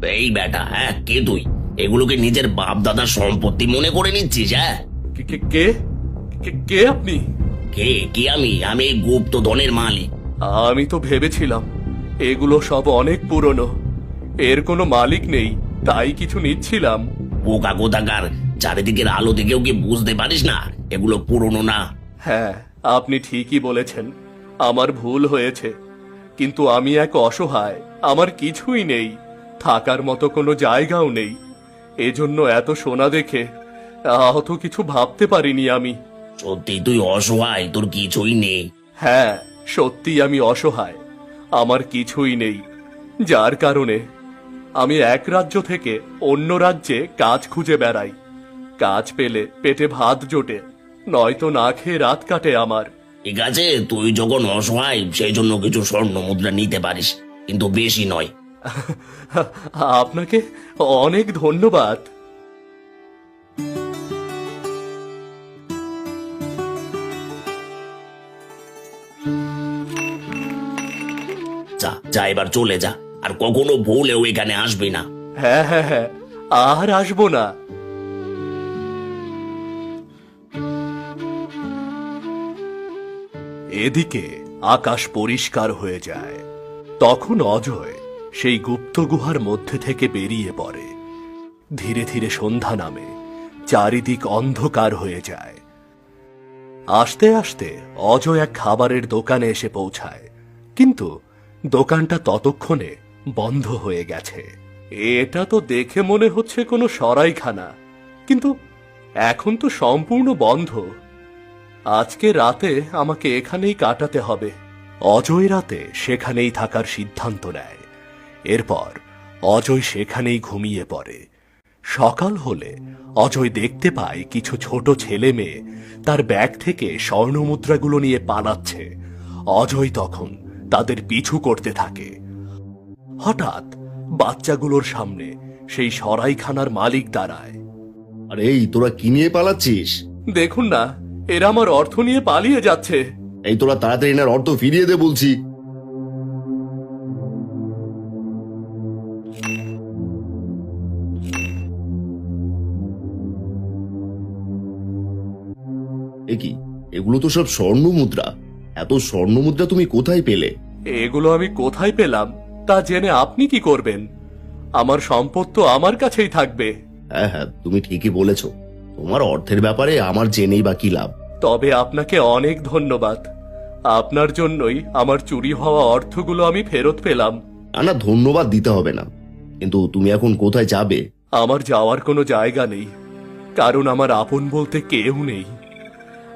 এই বেটা, হ্যাঁ কে তুই? এগুলোকে নিজের বাপ দাদার সম্পত্তি মনে করে নিচ্ছিস? হ্যাঁ, কে কে কে কে- কে আপনি? কে কি? আমি এই গুপ্ত ধনের মালিক। আমি তো ভেবেছিলাম এগুলো সব অনেক পুরনো, এর কোনো মালিক নেই, তাই কিছু নিচ্ছিলাম। পোকা কোথাকার, চারিদিকের আলো দেখেও কি বুঝতে পারিস না এগুলো পুরনো না? হ্যাঁ, আপনি ঠিকই বলেছেন, আমার ভুল হয়েছে। কিন্তু আমি এক অসহায়, আমার কিছুই নেই, থাকার মতো কোনো জায়গাও নেই। এজন্য এত সোনা দেখে অত কিছু ভাবতে পারিনি আমি। সত্যি তুই অসহায়, তোর কিছুই নেই? হ্যাঁ, সত্যি আমি অসহায়, আমার কিছুই নেই, যার কারণে আমি এক রাজ্য থেকে অন্য রাজ্যে কাজ খুঁজে বেড়াই। কাজ পেলে পেটে ভাত জোটে, নয়তো না খেয়ে রাত কাটে আমার। ঠিক আছে, তুই যখন অসহায় সেই জন্য কিছু স্বর্ণ মুদ্রা নিতে পারিস, কিন্তু বেশি নয়। আপনাকে অনেক ধন্যবাদ। যা যা, এবার চলে যা, আর কখনো ভুলেও এখানে আসবি না। হ্যাঁ হ্যাঁ হ্যাঁ, আর আসবো না। এদিকে আকাশ পরিষ্কার হয়ে যায়। তখন অজয় সেই গুপ্ত গুহার মধ্যে থেকে বেরিয়ে পড়ে। ধীরে ধীরে সন্ধ্যা নামে, চারিদিক অন্ধকার হয়ে যায়। আস্তে আস্তে অজয় এক খাবারের দোকানে এসে পৌঁছায়, কিন্তু দোকানটা ততক্ষণে বন্ধ হয়ে গেছে। এটা তো দেখে মনে হচ্ছে কোনো সরাইখানা, কিন্তু এখন তো সম্পূর্ণ বন্ধ। আজকে রাতে আমাকে এখানেই কাটাতে হবে। অজয় রাতে সেখানেই থাকার সিদ্ধান্ত নেয়। এরপর অজয় সেখানেই ঘুমিয়ে পড়ে। সকাল হলে অজয় দেখতে পায় কিছু ছোট ছেলে মেয়ে তার ব্যাগ থেকে স্বর্ণমুদ্রাগুলো নিয়ে পালাচ্ছে। অজয় তখন তাদের পিছু করতে থাকে। হঠাৎ বাচ্চাগুলোর সামনে সেই সরাইখানার মালিক দাঁড়ায়। আরে এই তোরা কি নিয়ে পালাচ্ছিস? দেখুন না, এরা আমার অর্থ নিয়ে পালিয়ে যাচ্ছে। এই তোরা তাড়াতাড়ি এনার অর্থ ফিরিয়ে দে বলছি। এ কি, এগুলো তো সব স্বর্ণ মুদ্রা। এত স্বর্ণ মুদ্রা তুমি কোথায় পেলে? এগুলো আমি কোথায় পেলাম তা জেনে আপনি কি করবেন? আমার সম্পদ তো আমার কাছেই থাকবে। হ্যাঁ হ্যাঁ, তুমি ঠিকই বলেছ। তোমার অর্থের ব্যাপারে আমার জেনেই বা কি লাভ। তবে আপনাকে অনেক ধন্যবাদ, আপনার জন্যই আমার চুরি হওয়া অর্থগুলো আমি ফেরত পেলাম। না না, ধন্যবাদ দিতে হবে না। কিন্তু তুমি এখন কোথায় যাবে? আমার যাওয়ার কোনো জায়গা নেই, কারণ আমার আপন বলতে কেউ নেই।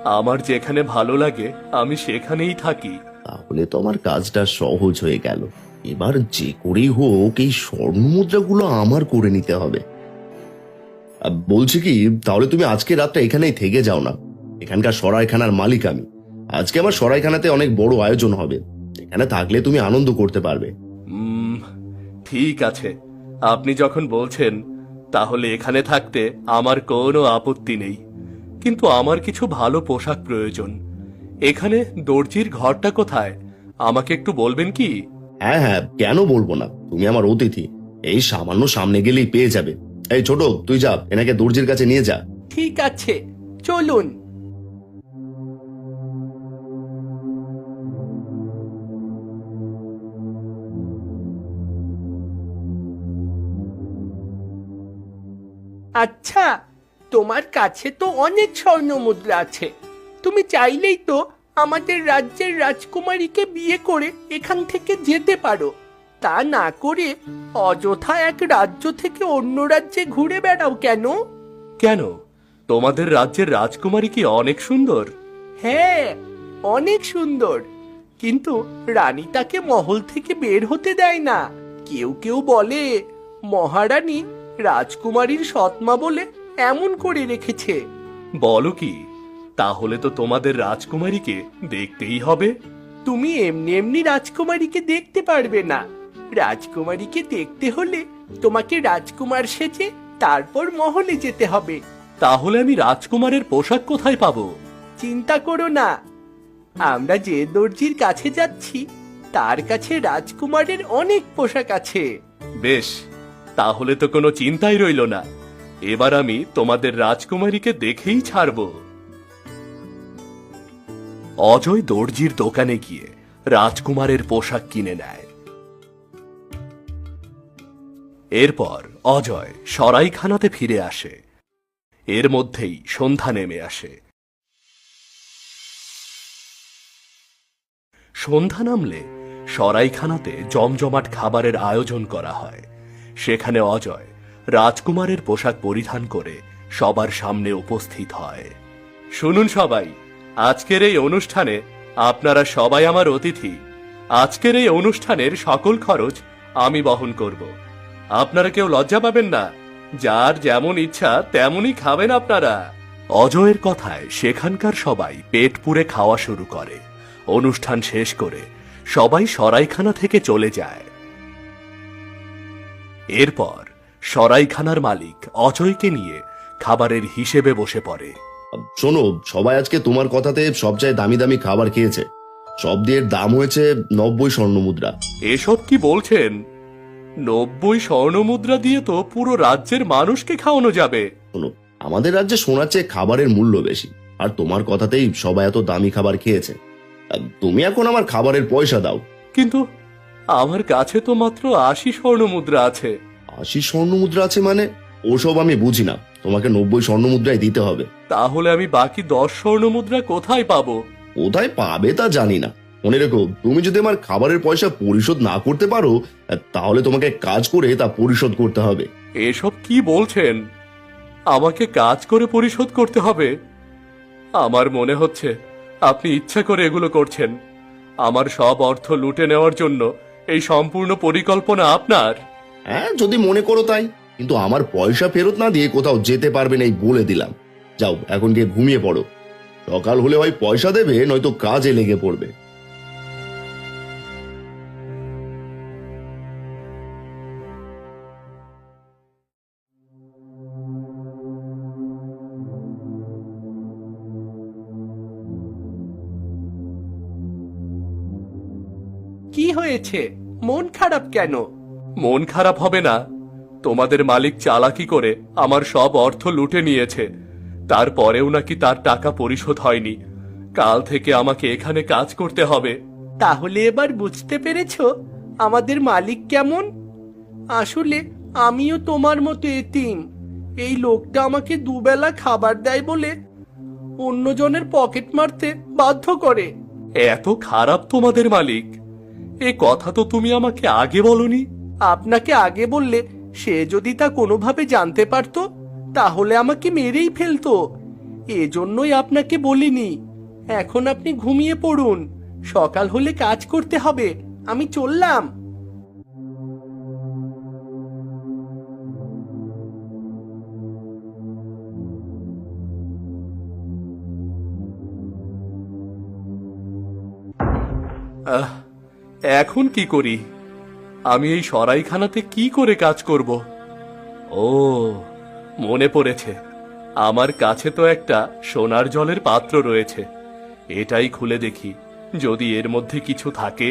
আমার যেখানে ভালো লাগে আমি সেখানেই থাকি। তাহলে তো আমার কাজটা সহজ হয়ে গেল। এবার যে করেই হোক এই স্বর্ণ মুদ্রাগুলো আমার করে নিতে হবে। বলছি কি, তাহলে তুমি আজকে রাতটা এখানেই থেকে যাও না। এখানকার সরাইখানার মালিক আমি। আজকে আমার সরাইখানাতে অনেক বড় আয়োজন হবে, এখানে থাকলে তুমি আনন্দ করতে পারবে। ঠিক আছে, আপনি যখন বলছেন তাহলে এখানে থাকতে আমার কোনো আপত্তি নেই। কিন্তু আমার কিছু ভালো পোশাক প্রয়োজন। এখানে দর্জির ঘরটা কোথায় আমাকে একটু বলবেন কি? হ্যাঁ হ্যাঁ, কেন বলবো না, তুমি আমার অতিথি। এই সামান্য সামনে গেলেই পেয়ে যাবে। এই ছোট, তুই যা, এনাকে দর্জির কাছে নিয়ে যা। ঠিক আছে, চলুন। আচ্ছা, তোমার কাছে তো অনেক স্বর্ণ মুদ্রা আছে, তুমি চাইলেই তো আমাদের রাজ্যের রাজকুমারীকে বিয়ে করে এখান থেকে যেতে পারো। তা না করে অযথা এক রাজ্য থেকে অন্য রাজ্যে ঘুরে বেড়াও কেন? কেন, তোমাদের রাজ্যের রাজকুমারী কি অনেক সুন্দর? হ্যাঁ, অনেক সুন্দর, কিন্তু রানী তাকে মহল থেকে বের হতে দেয় না। কেউ কেউ বলে মহারানী রাজকুমারীর সৎমা বলে এমন করে রেখেছে। বলো কি, তাহলে তো তোমাদের রাজকুমারীকে দেখতেই হবে। তুমি এমনি এমনি রাজকুমারীকে দেখতে পারবে না। রাজকুমারীকে দেখতে হলে তোমাকে রাজকুমার সেজে তারপর মহলে যেতে হবে। তাহলে আমি রাজকুমারের পোশাক কোথায় পাবো? চিন্তা করো না, আমরা যে দর্জির কাছে যাচ্ছি তার কাছে রাজকুমারের অনেক পোশাক আছে। বেশ, তাহলে তো কোনো চিন্তাই রইল না। এবার আমি তোমাদের রাজকুমারীকে দেখেই ছাড়ব। অজয় দর্জির দোকানে গিয়ে রাজকুমারের পোশাক কিনে নেয়। এরপর অজয় সরাইখানাতে ফিরে আসে। এর মধ্যেই সন্ধ্যা নেমে আসে। সন্ধ্যা নামলে সরাইখানাতে জমজমাট খাবারের আয়োজন করা হয়। সেখানে অজয় রাজকুমারের পোশাক পরিধান করে সবার সামনে উপস্থিত হয়। শুনুন সবাই, আজকের এই অনুষ্ঠানে আপনারা সবাই আমার অতিথি। আজকের এই অনুষ্ঠানের সকল খরচ আমি বহন করব। আপনারা কেউ লজ্জা পাবেন না, যার যেমন ইচ্ছা তেমনই খাবেন আপনারা। অজয়ের কথায় সেখানকার সবাই পেট পুরে খাওয়া শুরু করে। অনুষ্ঠান শেষ করে সবাই সরাইখানা থেকে চলে যায়। এরপর সরাইখানার মালিক অজয়কে নিয়ে খাবারের হিসেবে বসে পড়ে। শোনো, সবাই আজকে তোমার কথাতে সবচেয়ে দামি দামি খাবার খেয়েছে। সব দিয়ে দাম হয়েছে 90 স্বর্ণমুদ্রা। এসব কি বলছেন? 90 স্বর্ণমুদ্রা দিয়ে তো পুরো রাজ্যের মানুষকে খাওয়ানো যাবে। শোনো, আমাদের রাজ্যে সোনার চেয়ে খাবারের মূল্য বেশি, আর তোমার কথাতেই সবাই এত দামি খাবার খেয়েছে। তুমি এখন আমার খাবারের পয়সা দাও। কিন্তু আমার কাছে তো মাত্র 80 স্বর্ণমুদ্রা আছে। 80 স্বর্ণমুদ্রা আছে মানে? ওসব আমি বুঝি না, তোমাকে 90 স্বর্ণমুদ্রাই দিতে হবে। তাহলে আমি বাকি 10 স্বর্ণমুদ্রা কোথায় পাবো? কোথায় পাবে তা জানি না। মনে রেখো, তুমি যদি আমার খাবারের পয়সা পরিশোধ না করতে পারো, তাহলে তোমাকে কাজ করে তা পরিশোধ করতে হবে। এসব কি বলছেন? আমাকে কাজ করে পরিশোধ করতে হবে? আমার মনে হচ্ছে আপনি ইচ্ছা করে এগুলো করছেন। আমার সব অর্থ লুটে নেওয়ার জন্য এই সম্পূর্ণ পরিকল্পনা আপনার। হ্যাঁ, যদি মনে করো তাই, কিন্তু আমার পয়সা ফেরত না দিয়ে কোথাও যেতে পারবে না, এই বলে দিলাম। যাও, এখন গিয়ে ঘুমিয়ে পড়ো। সকাল হলে হয় পয়সা দেবে, নয়তো কাজে লেগে পড়বে। কি হয়েছে? মন খারাপ কেন? মন খারাপ হবে না? তোমাদের মালিক চালাকি করে আমার সব অর্থ লুটে নিয়েছে। তারপরেও নাকি তার টাকা পরিশোধ হয়নি। কাল থেকে আমাকে এখানে কাজ করতে হবে। তাহলে এবার বুঝতে পেরেছো আমাদের মালিক কেমন? আসলে আমিও তোমার মতো এতিম। এই লোকটা আমাকে দুবেলা খাবার দেয় বলে অন্যজনের পকেট মারতে বাধ্য করে। এত খারাপ তোমাদের মালিক? এ কথা তো তুমি আমাকে আগে বলনি। আপনাকে আগে বললে সে যদি তা কোনোভাবে জানতে পারতো, তাহলে আমাকে মেরেই ফেলতো। এজন্যই আপনাকে বলিনি। এখন আপনি ঘুমিয়ে পড়ুন, সকাল হলে কাজ করতে হবে। আমি চললাম। এখন কি করি? আমি এই সরাইখানাতে কি করে কাজ করব? ও, মনে পড়েছে, আমার কাছে তো একটা সোনার জলের পাত্র রয়েছে। এটাই খুলে দেখি যদি এর মধ্যে কিছু থাকে।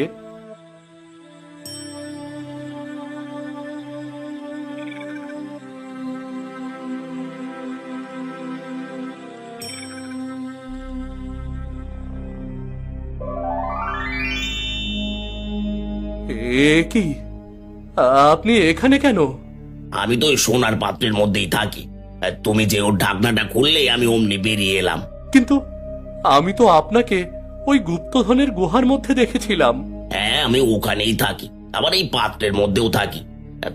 এ কি? আপনি এখানে কেন? আমি তো ওই সোনার পাত্রের মধ্যেই থাকি। আর তুমি যে ওর ঢাকনাটা খুললে আমি অমনি বেরিয়ে এলাম। কিন্তু আমি তো আপনাকে ওই গুপ্তধনের গুহার মধ্যে দেখেছিলাম। হ্যাঁ, আমি ওখানেই থাকি, আবার এই পাত্রের মধ্যেও থাকি।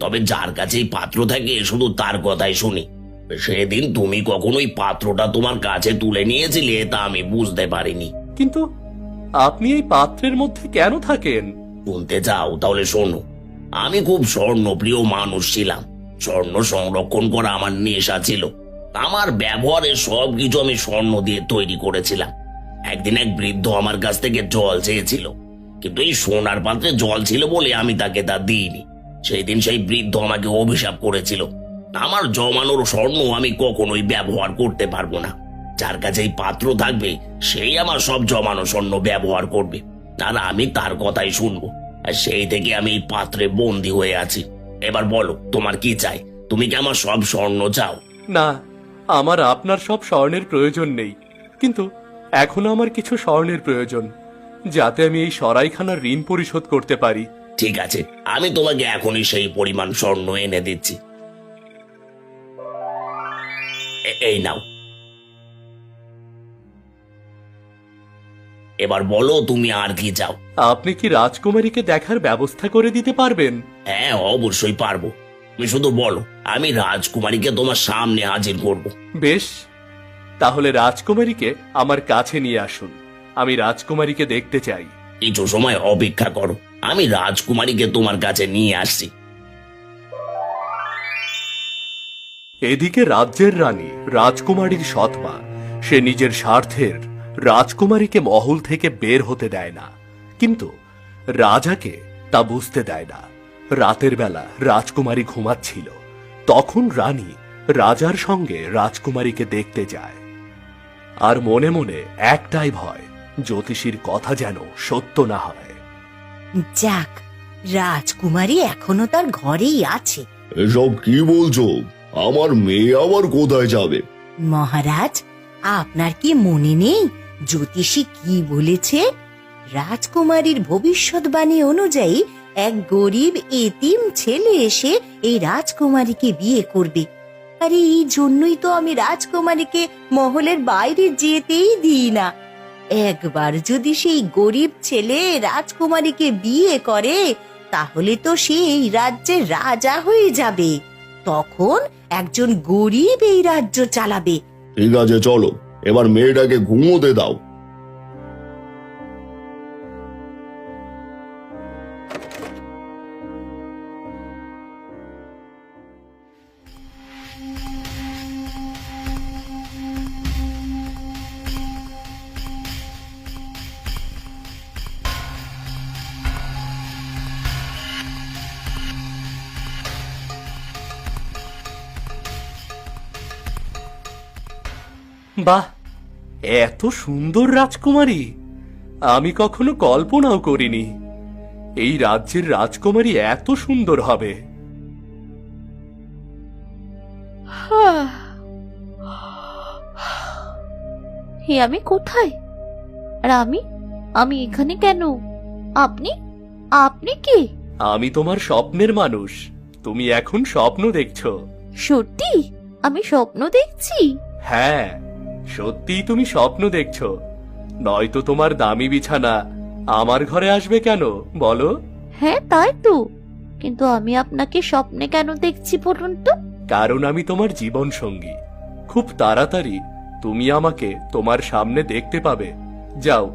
তবে যার কাছে এই পাত্র থাকে শুধু তার কথাই শুনি। সেদিন তুমি কখন ওই পাত্রটা তোমার কাছে তুলে নিয়েছিলে তা আমি বুঝতে পারিনি। কিন্তু আপনি এই পাত্রের মধ্যে কেন থাকেন? শুনতে চাও? তাহলে শোনো। আমি খুব স্বর্ণপ্রিয় মানুষ ছিলাম। স্বর্ণ সংরক্ষণ করা আমার নেশা ছিল। আমার ব্যবহারের সবকিছু আমি স্বর্ণ দিয়ে তৈরি করেছিলাম। একদিন এক বৃদ্ধ আমার কাছ থেকে জল চেয়েছিল, কিন্তু এই সোনার পাত্রে জল ছিল বলে আমি তাকে তা দিইনি। সেই দিন সেই বৃদ্ধ আমাকে অভিশাপ করেছিল, আমার জমানোর স্বর্ণ আমি কখনোই ব্যবহার করতে পারবো না। যার কাছে এই পাত্র থাকবে সেই আমার সব জমানো স্বর্ণ ব্যবহার করবে, আর আমি তার কথাই শুনবো। আর সেই থেকে আমি এই পাত্রে বন্দী হয়ে আছি। এবার বলো তোমার কি চাই? তুমি কি আমার সব স্বর্ণ চাও? না, আমার আপনার সব স্বর্ণের প্রয়োজন নেই, কিন্তু এখন আমার কিছু স্বর্ণের প্রয়োজন, যাতে আমি এই সরাইখানার ঋণ পরিশোধ করতে পারি। ঠিক আছে, আমি তোমাকে এখনই সেই পরিমাণ স্বর্ণ এনে দিচ্ছি। এই নাও। এবার বলো তুমি আর কি চাও? আপনি কি রাজকুমারীকে দেখার ব্যবস্থা করে দিতে পারবেন? হ্যাঁ, অবশ্যই পারবো। তুমি শুধু বলো, আমি রাজকুমারীকে তোমার সামনে হাজির করব। বেশ, তাহলে রাজকুমারীকে আমার কাছে নিয়ে আসুন, আমি রাজকুমারীকে দেখতে চাই। কিছু সময় অপেক্ষা করো, আমি রাজকুমারীকে তোমার কাছে নিয়ে আসছি। এদিকে রাজ্যের রানী রাজকুমারীর সৎমা, সে নিজের স্বার্থের রাজকুমারীকে মহল থেকে বের হতে দেয় না, কিন্তু রাজাকে তা বুঝতে দেয় না। রাতের বেলা রাজকুমারী ঘুমাচ্ছিল, তখন রানী রাজার সঙ্গে রাজকুমারীকে দেখতে যায়, আর মনে মনে একটাই ভয়, জ্যোতিষীর কথা যেন সত্য না হয়। যাক, রাজকুমারী এখনো তার ঘরেই আছে। এসব কি বলছো? আমার মেয়ে আবার কোথায় যাবে? মহারাজ, আপনার কি মনে নেই জ্যোতিষী কি বলেছে? রাজকুমারীর ভবিষ্যৎবাণী অনুযায়ী এক গরিব এতিম ছেলে এসে এই রাজকুমারীকে বিয়ে করবে। আরে এই জন্যই তো আমি রাজকুমারীকে মহলের বাইরে যেতেই দিই না। একবার যদি সেই গরিব ছেলে রাজকুমারীকে বিয়ে করে, তাহলে তো সে এই রাজ্যের রাজা হয়ে যাবে। তখন একজন গরিব এই রাজ্য চালাবে। ঠিক আছে, চলো এবার মেয়েটাকে ঘুমোতে দাও। বাহ, এত সুন্দর রাজকুমারী আমি কখনো কল্পনাও করিনি। এই রাজ্যের রাজকুমারী এত সুন্দর হবে। হে, আমি কোথায়? আর আমি এখানে কেন? আপনি আপনি কে? আমি তোমার স্বপ্নের মানুষ, তুমি এখন স্বপ্ন দেখছো। সত্যি আমি স্বপ্ন দেখছি? হ্যাঁ, সত্যিই তুমি স্বপ্ন দেখছো, নয়তো তোমার দামি বিছানা আমার ঘরে আসবে কেন বলো? হ্যাঁ, তাই তো। কিন্তু আমি আপনাকে স্বপ্নে কেন দেখছি বলুন তো? কারণ আমি তোমার জীবন সঙ্গী, খুব তাড়াতাড়ি তুমি আমাকে তোমার সামনে দেখতে পাবে। যাও,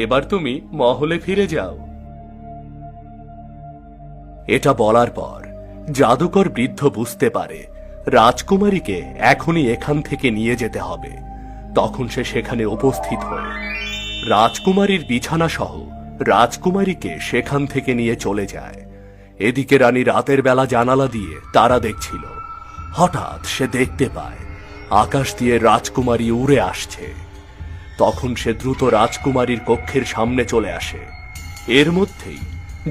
এবার তুমি মহলে ফিরে যাও। এটা বলার পর জাদুকর বৃদ্ধ বুঝতে পারে রাজকুমারীকে এখনই এখান থেকে নিয়ে যেতে হবে। তখন সে সেখানে উপস্থিত হয়ে রাজকুমারীর বিছানা সহ রাজকুমারীকে সেখান থেকে নিয়ে চলে যায়। এদিকে রানী রাতের বেলা জানালা দিয়ে তারা দেখছিল। হঠাৎ সে দেখতে পায় আকাশ দিয়ে রাজকুমারী উড়ে আসছে। তখন সে দ্রুত রাজকুমারীর কক্ষের সামনে চলে আসে। এর মধ্যেই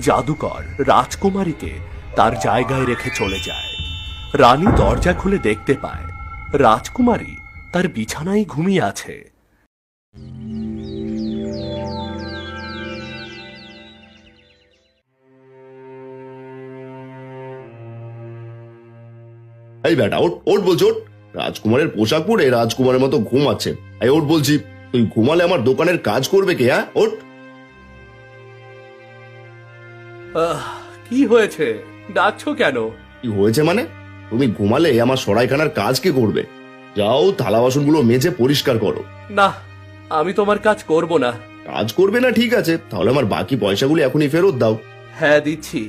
জাদুকর রাজকুমারীকে তার জায়গায় রেখে চলে যায়। রানী দরজা খুলে দেখতে পায় রাজকুমারী তার বিছানায় ঘুমিয়ে আছে। এই বেটা, ওঠ ওঠ বলছি, ওঠ। রাজকুমারের পোশাক পরে রাজকুমারের মতো ঘুমাচ্ছে। এই ওঠ বলছি, তুই ঘুমালে আমার দোকানের কাজ করবে কে? হ্যাঁ, ওঠ। কি হয়েছে, ডাকছো কেন? কি হয়েছে মানে? তুমি ঘুমালে আমার সরাইখানার কাজ কে করবে? যাও, থালা বাসনগুলো মেজে পরিষ্কার করো। না, আমি তোমার কাজ করব না। কাজ করবে না, ঠিক আছে, তাহলে আমার বাকি পয়সাগুলো এখনই ফেরত দাও। হ্যাঁ, দিচ্ছি।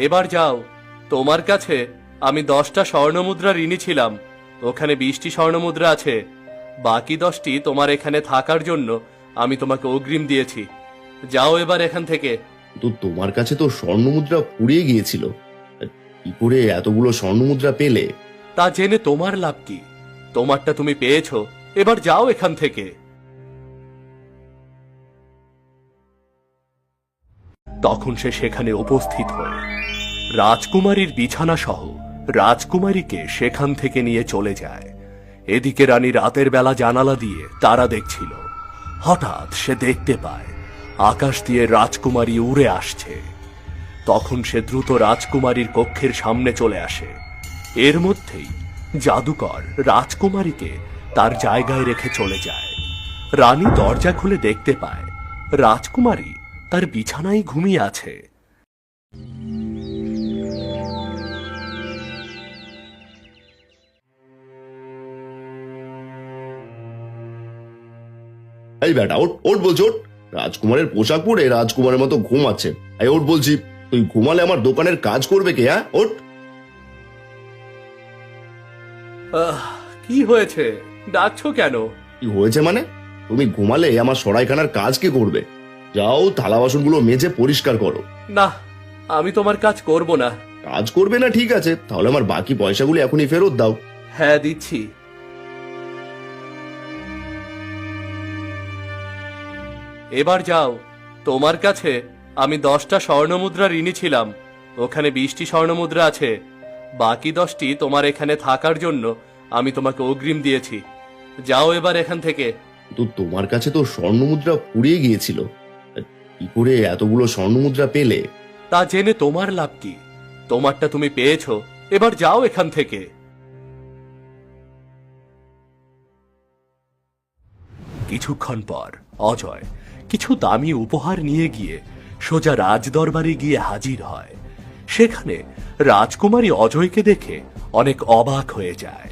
এবার যাও, তোমার কাছে আমি 10টা স্বর্ণমুদ্রা ঋণী ছিলাম, ওখানে 20টি স্বর্ণমুদ্রা আছে। বাকি 10টি তোমার এখানে থাকার জন্য আমি তোমাকে অগ্রিম দিয়েছি। যাও এবার এখান থেকে। তো তোমার কাছে তো স্বর্ণমুদ্রা ফুরিয়ে গিয়েছিল, কি করে এতগুলো স্বর্ণমুদ্রা পেলে? তা জেনে তোমার লাভ কি? তোমারটা তুমি পেয়েছো, এবার যাও এখান থেকে। তখন সে সেখানে উপস্থিত হয়ে রাজকুমারীর বিছানা সহ রাজকুমারীকে সেখান থেকে নিয়ে চলে যায়। এদিকে রানী রাতের বেলা জানালা দিয়ে তারা দেখছিল। হঠাৎ সে দেখতে পায় আকাশ দিয়ে রাজকুমারী উড়ে আসছে। তখন সে দ্রুত রাজকুমারীর কক্ষের সামনে চলে আসে। এর মধ্যেই জাদুকর রাজকুমারীকে তার জায়গায় রেখে চলে যায়। রানী দরজা খুলে দেখতে পায় রাজকুমারী তার বিছানায় ঘুমিয়ে আছে। এই বেটা ওট ওট বলছি ওট। রাজকুমারের পোশাক পরে রাজকুমারের মতো ঘুমাচ্ছে। এই ওট বলছি, তুই ঘুমালে আমার দোকানের কাজ করবে কে? হ্যাঁ ওট। কি হয়েছে, ডাকছো কেন? কি হয়েছে মানে? তুমি ঘুমালে আমার সরাইখানার কাজ কে করবে? যাও থালা বাসনগুলো মেজে পরিষ্কার করো। না, আমি তোমার কাজ করব না। কাজ করবে না ঠিক আছে, তাহলে আমার বাকি পয়সাগুলো এখনই ফেরত দাও। হ্যাঁ দিচ্ছি। এবার যাও, তোমার কাছে আমি 10টা স্বর্ণমুদ্রা ঋণী ছিলাম। ওখানে 20টি স্বর্ণমুদ্রা আছে। বাকি 10টি তোমার এখানে থাকার জন্য আমি তোমাকে অগ্রিম দিয়েছি। যাও এবার এখান থেকে। তো তোমার কাছে তো স্বর্ণমুদ্রা ফুরিয়ে গিয়েছিল, কি করে এতগুলো স্বর্ণমুদ্রা পেলে? তা জেনে তোমার লাভ কি? তোমারটা তুমি পেয়েছো, এবার যাও এখান থেকে। কিছুক্ষণ পর অজয় কিছু দামি উপহার নিয়ে গিয়ে সোজা রাজদরবারে গিয়ে হাজির হয়। সেখানে রাজকুমারী অজয়কে দেখে অনেক অবাক হয়ে যায়।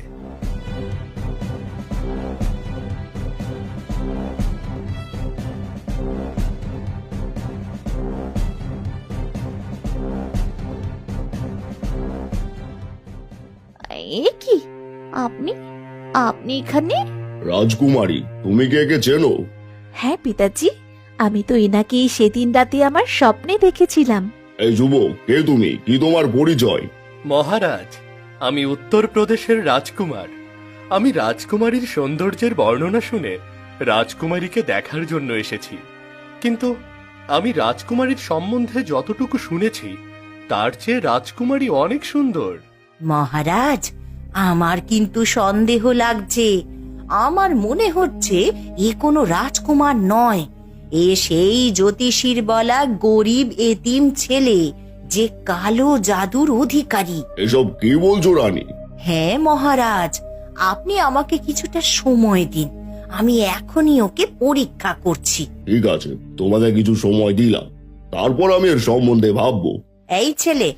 এ কি, আপনি আপনি এখানে? রাজকুমারী, তুমি কে কে চেনো? হ্যাঁ পিতাজি, আমি তো এনাকেই সেদিন রাতে আমার স্বপ্নে দেখেছিলাম। এই যুবক, কে তুমি? কি তোমার পরিচয়? মহারাজ, আমি উত্তরপ্রদেশের রাজকুমার। আমি রাজকুমারীর সৌন্দর্যের বর্ণনা শুনে রাজকুমারীকে দেখার জন্য এসেছি। কিন্তু আমি রাজকুমারীর সম্বন্ধে যতটুকু শুনেছি তার চেয়ে রাজকুমারী অনেক সুন্দর। মহারাজ, আমার কিন্তু সন্দেহ লাগছে। আমার মনে হচ্ছে এ কোনো রাজকুমার নয়, এ সেই জ্যোতিষীর বলা গরিব এতিম ছেলে যে কালো জাদুর অধিকারী। এসব কি বলছো রানী? হ্যাঁ মহারাজ, আপনি আমাকে কিছুটা সময় দিন, আমি এখনই ওকে পরীক্ষা করছি। ঠিক আছে, তোমাকে কিছু সময় দিলাম, তারপর আমি এর সম্বন্ধে ভাববো। এই ছেলে,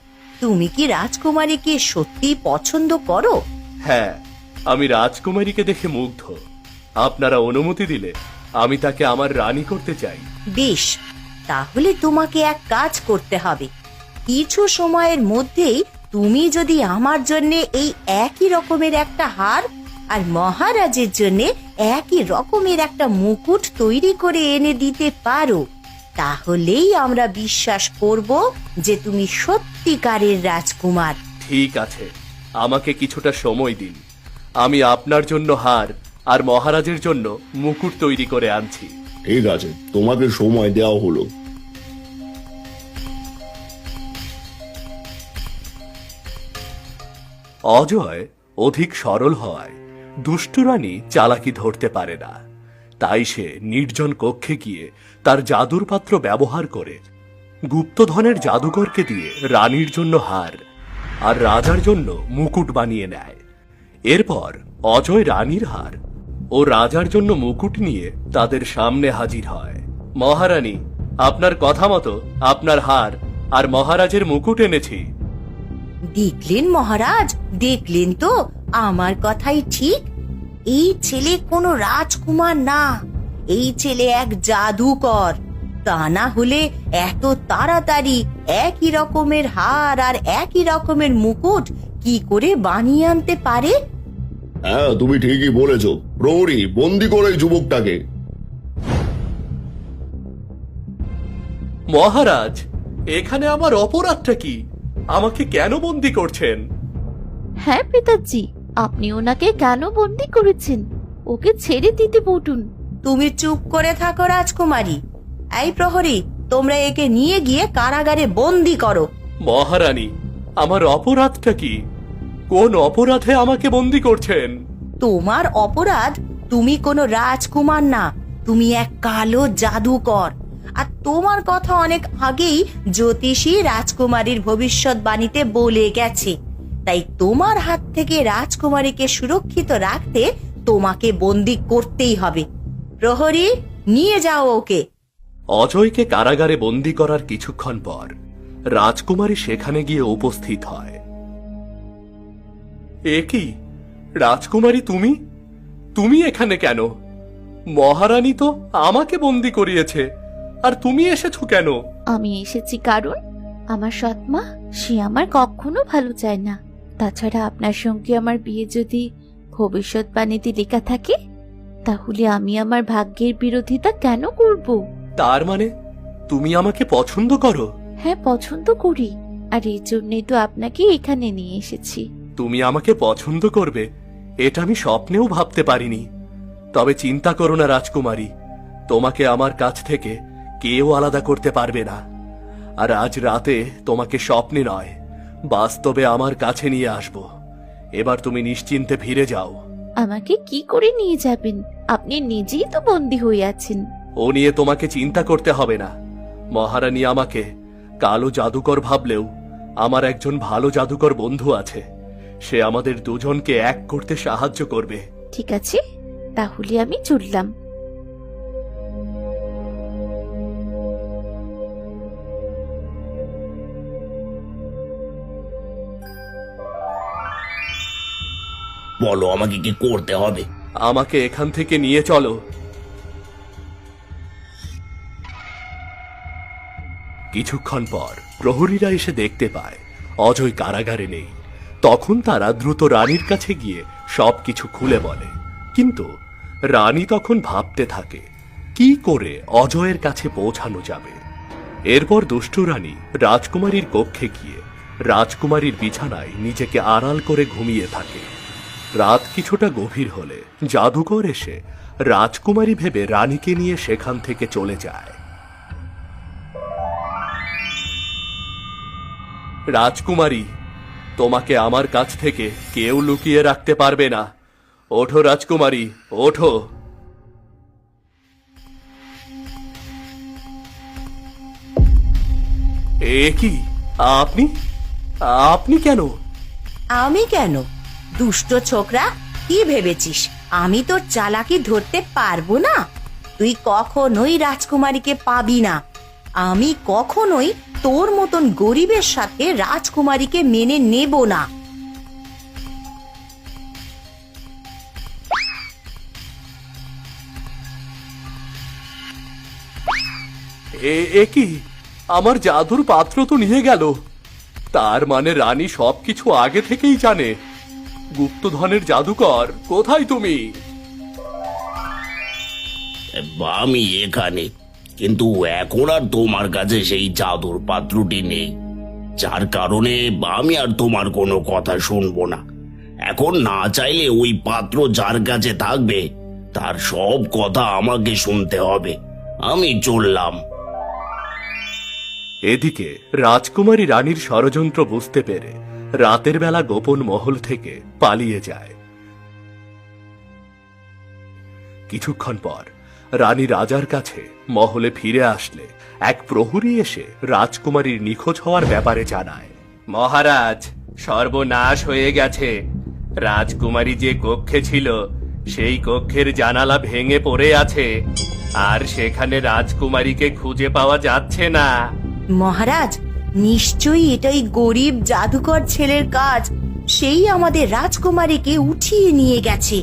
তুমি কি রাজকুমারীকে সত্যি পছন্দ করো? হ্যাঁ, আমি রাজকুমারীকে দেখে মুগ্ধ। আপনারা অনুমতি দিলে আমি তাকে আমার রানী করতে চাই। বেশ, তাহলে তোমাকে এক কাজ করতে হবে। কিছু সময়ের মধ্যেই তুমি যদি আমার জন্য এই একই রকমের একটা হার আর মহারাজের জন্য একই রকমের একটা মুকুট তৈরি করে এনে দিতে পারো, তাহলেই আমরা বিশ্বাস করব যে তুমি সত্যিকারের রাজকুমার। ঠিক আছে, আমাকে কিছুটা সময় দিন। আমি আপনার জন্য হার আর মহারাজের জন্য মুকুট তৈরি করে আনছি। ঠিক আছে, তোমাকে সময় দেওয়া হলো। অজয় অধিক সরল হওয়ায় দুষ্টু রানী চালাকি ধরতে পারে না। তাই সে নির্জন কক্ষে গিয়ে তার জাদুর পাত্র ব্যবহার করে গুপ্তধনের জাদুকরকে দিয়ে রানীর জন্য হার আর রাজার জন্য মুকুট বানিয়ে নেয়। এরপর অজয় রানীর হার ও রাজার জন্য মুকুট নিয়ে তাদের সামনে হাজির হয়। মহারানী, আপনার কথা মতো আপনার হার আর মহারাজের মুকুট এনেছি। দেখলেন মহারাজ, দেখলেন তো আমার কথাই ঠিক। এই ছেলে কোনো রাজকুমার না, এই ছেলে এক জাদুকর। তা না হলে এত তাড়াতাড়ি একই রকমের হার আর একই রকমের মুকুট কি করে বানিয়ে আনতে পারে? হ্যাঁ, তুমি ঠিকই বলেছো। প্রহরী, বন্দি করো এই যুবকটাকে। মহারাজ, এখানে আমার অপরাধটা কি? আমাকে কেন বন্দি করছেন? হ্যাঁ পিতাজি, আপনি ওনাকে কেন বন্দি করেছেন? ওকে ছেড়ে দিতে বলুন। তুমি চুপ করে থাকো রাজকুমারী। এই প্রহরী, তোমরা একে নিয়ে গিয়ে কারাগারে বন্দি করো। মহারানী, আমার অপরাধটা কি? কোন অপরাধে আমাকে বন্দি করছেন? তোমার অপরাধ, তুমি কোনো রাজকুমার না, তুমি এক কালো জাদুকর। আর তোমার কথা অনেক আগেই জ্যোতিষী রাজকুমারীর ভবিষ্যৎবাণীতে বলে গেছে। তাই তোমার হাত থেকে রাজকুমারীকে সুরক্ষিত রাখতে তোমাকে বন্দি করতেই হবে। প্রহরী, নিয়ে যাও ওকে। অজয়কে কারাগারে বন্দি করার কিছুক্ষণ পর রাজকুমারী সেখানে গিয়ে উপস্থিত হয়। এ কি রাজকুমারী, তুমি তুমি এখানে কেন? মহারানী তো আমাকে বন্দি করিয়েছে, আর তুমি এসেছো কেন? আমি এসেছি কারণ আমার সৎমা, সে আমার কখনো ভালো চায় না। তাছাড়া আপনার সঙ্গে আমার বিয়ে যদি ভবিষ্যৎবাণীতে লেখা থাকে, তাহলে আমি আমার ভাগ্যের বিরোধিতা কেন করব? তার মানে তুমি আমাকে পছন্দ করো? হ্যাঁ, পছন্দ করি, আর এই জন্যই তো আপনাকে এখানে নিয়ে এসেছি। তুমি আমাকে পছন্দ করবে এটা আমি স্বপ্নেও ভাবতে পারিনি। তবে চিন্তা করো না রাজকুমারী, তোমাকে আমার কাছ থেকে কেউ আলাদা করতে পারবে না। আর আজ রাতে তোমাকে স্বপ্নে নয়, বাস্তবে আমার কাছে নিয়ে আসব। এবার তুমি নিশ্চিন্তে ফিরে যাও। আমাকে কি করে নিয়ে যাবেন? আপনি নিজেই তো বন্দী হয়ে আছেন। ও নিয়ে তোমাকে চিন্তা করতে হবে না। মহারানী আমাকে কালো জাদুকর ভাবলেও আমার একজন ভালো জাদুকর বন্ধু আছে। সে আমাদের দুজনকে এক করতে সাহায্য করবে। ঠিক আছে, তাহলে আমি চললাম। বলো আমাকে কি করতে হবে? আমাকে এখান থেকে নিয়ে চলো। কিছুক্ষণ পর প্রহরীরা এসে দেখতে পায় অজয় কারাগারে নেই। তখন তারা দ্রুত রানীর কাছে গিয়ে সবকিছু খুলে বলে। কিন্তু রানী তখন ভাবতে থাকে কি করে অজয়ের কাছে পৌঁছানো যাবে। এরপর দুষ্টু রানী রাজকুমারীর কক্ষে গিয়ে রাজকুমারীর বিছানায় নিজেকে আড়াল করে ঘুমিয়ে থাকে। রাত কিছুটা গভীর হলে জাদুকর এসে রাজকুমারী ভেবে রানীকে নিয়ে সেখান থেকে চলে যায়। রাজকুমারী, তোমাকে আমার কাছ থেকে কেউ লুকিয়ে রাখতে পারবে না। ওঠো রাজকুমারী, ওঠো। এ কি, আপনি আপনি কেন? আমি কেন? দুষ্ট ছোকরা, কি ভেবেছিস আমি তোর চালাকি ধরতে পারবো না? তুই কখনোই রাজকুমারীকে পাবি না। আমি কখনোই তোর মতন গরিবের সাথে রাজকুমারীকে মেনে নেব না। এ কি, আমার জাদুর পাত্র তো নিয়ে গেল। তার মানে রানী সবকিছু আগে থেকেই জানে। গুপ্তধনের জাদুকর, কোথায় তুমি? আমি এখানে, কিন্তু এখন আর তোমার কাছে সেই জাদুর পাত্রটি নেই, যার কারণে আমি আর তোমার কোনো কথা শুনবো না। এখন না চাইলে ওই পাত্র যার কাছে থাকবে তার সব কথা আমাকে শুনতে হবে। আমি চললাম। এদিকে রাজকুমারী রানীর ষড়যন্ত্র বুঝতে পেরে রাতের বেলা গোপন মহল থেকে পালিয়ে যায়। কিছুক্ষণ পর রানী রাজার কাছে মহলে ফিরে আসলে এক প্রহরী এসে রাজকুমারীর নিখোঁজ হওয়ার ব্যাপারে জানায়। মহারাজ, সর্বনাশ হয়ে গেছে। রাজকুমারী যে কক্ষে ছিল সেই কক্ষের জানালা ভেঙে পড়ে আছে, আর সেখানে রাজকুমারীকে খুঁজে পাওয়া যাচ্ছে না। মহারাজ, নিশ্চয়ই এটাই গরিব জাদুকর ছেলের কাজ। সেই আমাদের রাজকুমারীকে উঠিয়ে নিয়ে গেছে।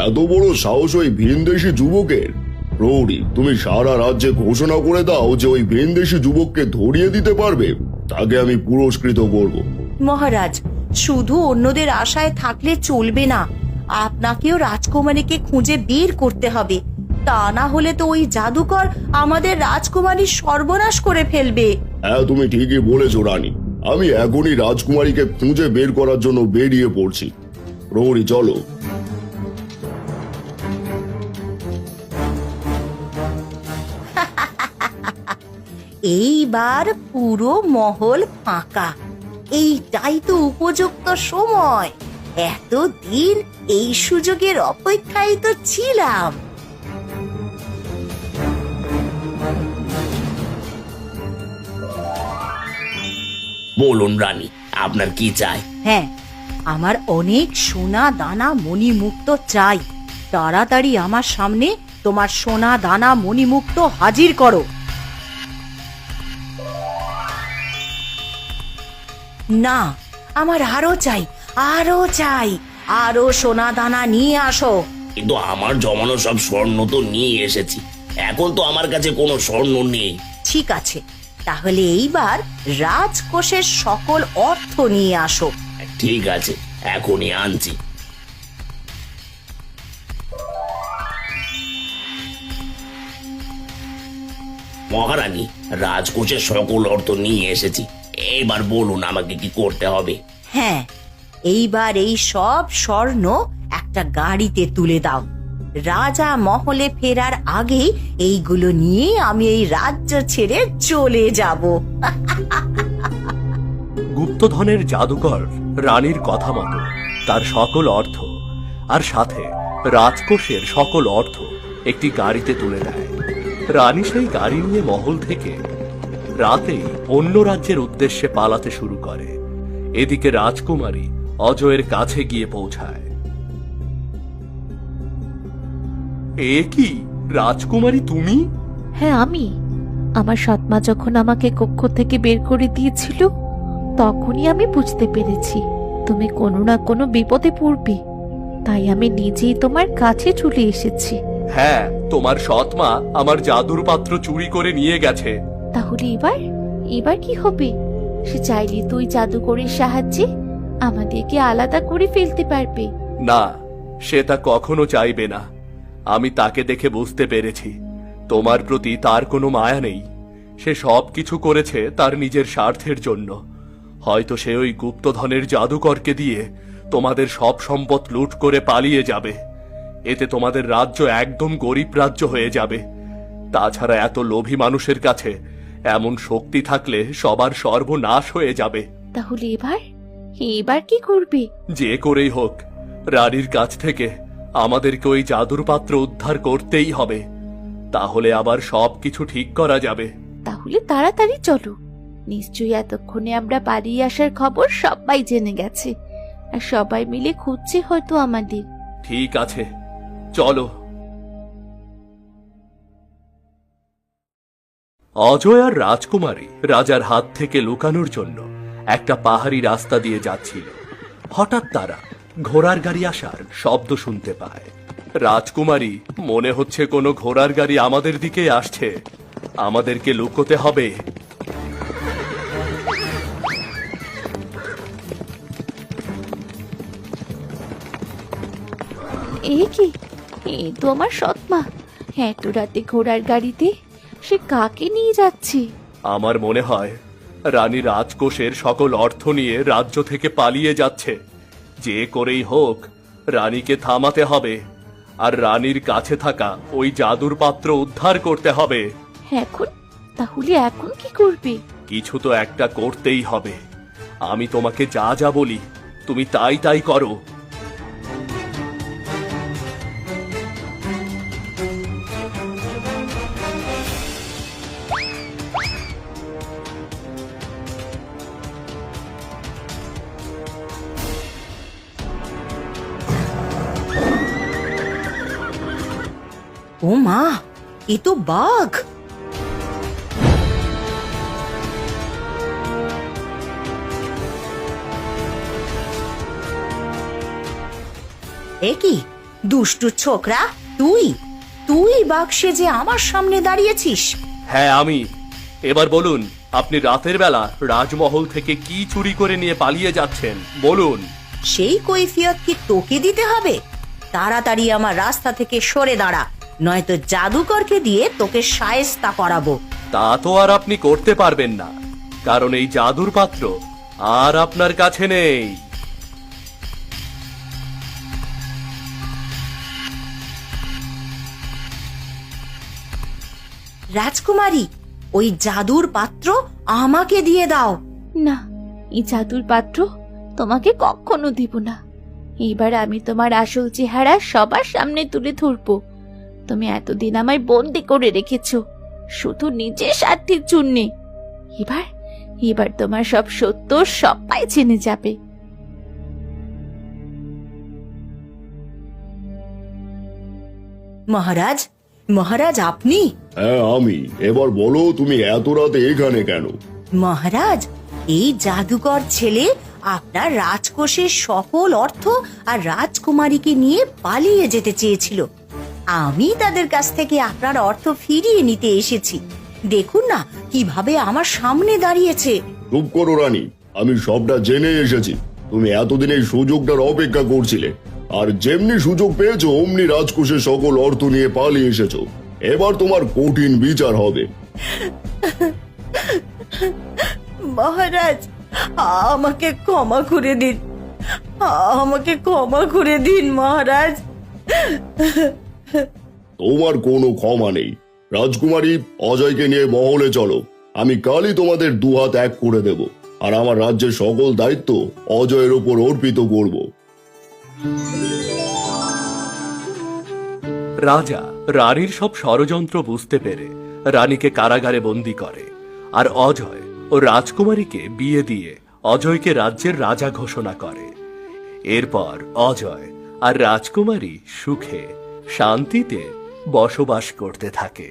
এত বড় সাহস ওই ভিনদেশী যুবকের! প্রহরী, তুমি সারা রাজ্যে ঘোষণা করে দাও যে ওই ভিনদেশী যুবককে ধরিয়ে দিতে পারবে, তাকে আমি পুরস্কৃত করব। মহারাজ, শুধু অন্যদের আশায় থাকলে চলবে না। আপনাকেও রাজকুমারীকে খুঁজে বের করতে হবে। তা না হলে তো ওই জাদুকর আমাদের রাজকুমারীর সর্বনাশ করে ফেলবে। হ্যাঁ, তুমি ঠিকই বলেছো রানী। আমি এখনই রাজকুমারীকে খুঁজে বের করার জন্য বেরিয়ে পড়ছি। প্রহরী, চলো। এইবার পুরো মহল ফাঁকা। এইটাই তো উপযুক্ত সময়। এতদিন এই সুযোগের অপেক্ষায় তো ছিলাম। বলুন রানী, আপনার কি চাই? হ্যাঁ, আমার অনেক সোনা দানা মণিমুক্ত চাই। তাড়াতাড়ি আমার সামনে তোমার সোনা দানা মণিমুক্ত হাজির করো। না, আমার আরো চাই, আরো চাই। আরো সোনা দানা নিয়ে আসো। কিন্তু আমার জমানো সব স্বর্ণ তো নিয়ে এসেছি, এখন তো আমার কাছে কোনো স্বর্ণ নেই। ঠিক আছে, তাহলে এইবার রাজকোষের সকল অর্থ নিয়ে আসো। ঠিক আছে, এখনই আনছি। মহারানী, রাজকোষের সকল অর্থ নিয়ে এসেছি, এবার বলুন আমাকে কি করতে হবে? হ্যাঁ, এইবার এই সব স্বর্ণ একটা গাড়িতে তুলে দাও। রাজা মহলে ফেরার আগেই এইগুলো নিয়ে আমি এই রাজ্য ছেড়ে চলে যাব। গুপ্তধনের জাদুকর রানীর কথা মতো তার সকল অর্থ আর সাথে রাজকোষের সকল অর্থ একটি গাড়িতে তুলে দেয়। রানী সেই গাড়ি নিয়ে মহল থেকে রাতেই অন্য রাজ্যের উদ্দেশ্যে পালাতে শুরু করে। এদিকে রাজকুমারী অজয়ের কাছে গিয়ে পৌঁছায়। এ কি রাজকুমারী, তুমি? হ্যাঁ, আমি। আমার সৎমা যখন আমাকে কক্ষ থেকে বের করে দিয়েছিল, তখনই আমি বুঝতে পেরেছি তুমি কোনো না কোনো বিপদে পড়বে। তাই আমি নিজেই তোমার কাছে চলে এসেছি। হ্যাঁ, তোমার সৎমা আমার জাদুর পাত্র চুরি করে নিয়ে গেছে। তাহলে এবার কি হবে? সে চাইলে তুই জাদুকরের সাহায্যে আমাদেরকে আলাদা করে ফেলতে পারবে। না, সে তা কখনো চাইবে না। আমি তাকে দেখে বুঝতে পেরেছি তোমার প্রতি তার কোনো মায়া নেই। সে সব কিছু করেছে তার নিজের স্বার্থের জন্য। হয়তো সে ওই গুপ্তধনের জাদুকরকে দিয়ে তোমাদের সব সম্পদ লুট করে পালিয়ে যাবে। এতে তোমাদের রাজ্য একদম গরিব রাজ্য হয়ে যাবে। তাছাড়া এত লোভী মানুষের কাছে এমন শক্তি থাকলে সবার সর্বনাশ হয়ে যাবে। তাহলে এবার কি করবে? যে করেই হোক রানীর কাছ থেকে আমাদেরকে ওই জাদুর পাত্র উদ্ধার করতেই হবে। তাহলে আবার সবকিছু ঠিক করা যাবে। তাহলে তাড়াতাড়ি চলো। নিশ্চয়ই এতক্ষণে আমরা পালিয়ে আসার খবর সবাই জেনে গেছে, আর সবাই মিলে খুঁজছে হয়তো আমাদের। ঠিক আছে, চলো। অজয় আর রাজকুমারী রাজার হাত থেকে লুকানোর জন্য একটা পাহাড়ি রাস্তা দিয়ে যাচ্ছিল। হঠাৎ তারা ঘোড়ার গাড়ি আসার শব্দ শুনতে পায়। রাজকুমারী, মনে হচ্ছে কোনো ঘোড়ার গাড়ি আমাদের দিকে আসছে। আমাদেরকে লুকোতে হবে। এ কি? এ তো আমার সৎমা। এত রাতে ঘোড়ার গাড়িতে সে কাকে নিয়ে যাচ্ছে? আমার মনে হয় রানী রাজকোষের সকল অর্থ নিয়ে রাজ্য থেকে পালিয়ে যাচ্ছে। যে করেই হোক রানীকে থামাতে হবে, আর রানীর কাছে থাকা ওই জাদুর পাত্র উদ্ধার করতে হবে। তাহলে এখন কি করবে? কিছু তো একটা করতেই হবে। আমি তোমাকে যা যা বলি তুমি তাই তাই করো। ও মা, এ তো বাঘ! এ কি দুষ্টু ছোকরা, তুই বাঘ সেজে আমার সামনে দাঁড়িয়েছিস? হ্যাঁ, আমি। এবার বলুন, আপনি রাতের বেলা রাজমহল থেকে কি চুরি করে নিয়ে পালিয়ে যাচ্ছেন? বলুন। সেই কৈফিয়ত কি তোকে দিতে হবে? তাড়াতাড়ি আমার রাস্তা থেকে সরে দাঁড়া, নয়তো জাদুকরকে দিয়ে তোকে শায়েস্তা করাবো। তা তো আর আপনি করতে পারবেন না, কারণ এই জাদুর পাত্র আর আপনার কাছে নেই। রাজকুমারী, ওই জাদুর পাত্র আমাকে দিয়ে দাও। না, এই জাদুর পাত্র তোমাকে কখনো দিব না। এবার আমি তোমার আসল চেহারা সবার সামনে তুলে ধরবো। তুমি এতদিন আমায় বন্দি করে রেখেছো শুধু নিজের স্বার্থের জন্যে। এবার এবার তোমার সব সত্য সবাই জেনে যাবে। মহারাজ, মহারাজ আপনি? হ্যাঁ আমি। এবার বলো তুমি এত রাতে এখানে কেন? মহারাজ, এই জাদুকর ছেলে আপনার রাজকোষের সকল অর্থ আর রাজকুমারীকে নিয়ে পালিয়ে যেতে চেয়েছিল। আমি তাদের কাছ থেকে আপনার অর্থ ফিরিয়ে নিতে এসেছি। দেখুন না কিভাবে আমার সামনে দাঁড়িয়েছে। চুপ করো রানী, আমি সবটা জেনে এসেছি। তুমি এতদিন এই সুযোগটার অপেক্ষা করছিলে, আর যেমনি সুযোগ পেয়েছো অমনি রাজকোষের সকল অর্থ নিয়ে পালিয়ে এসেছো। এবার তোমার কঠিন বিচার হবে। মহারাজ, আমাকে ক্ষমা করে দিন, আমাকে ক্ষমা করে দিন মহারাজ। তোমার কোনো ক্ষমা নেই। রাজকুমারী, অজয়কে নিয়ে মহলে চলো। আমি কালই তোমাদের দুহাত এক করে দেব, আর আমার রাজ্যের সকল দায়িত্ব অজয়ের ওপর অর্পিত করব। রাজা রানীর সব ষড়যন্ত্র বুঝতে পেরে রানীকে কারাগারে বন্দী করে, আর অজয় ও রাজকুমারীকে বিয়ে দিয়ে অজয়কে রাজ্যের রাজা ঘোষণা করে। এরপর অজয় আর রাজকুমারী সুখে শান্তিতে বসবাস করতে থাকে।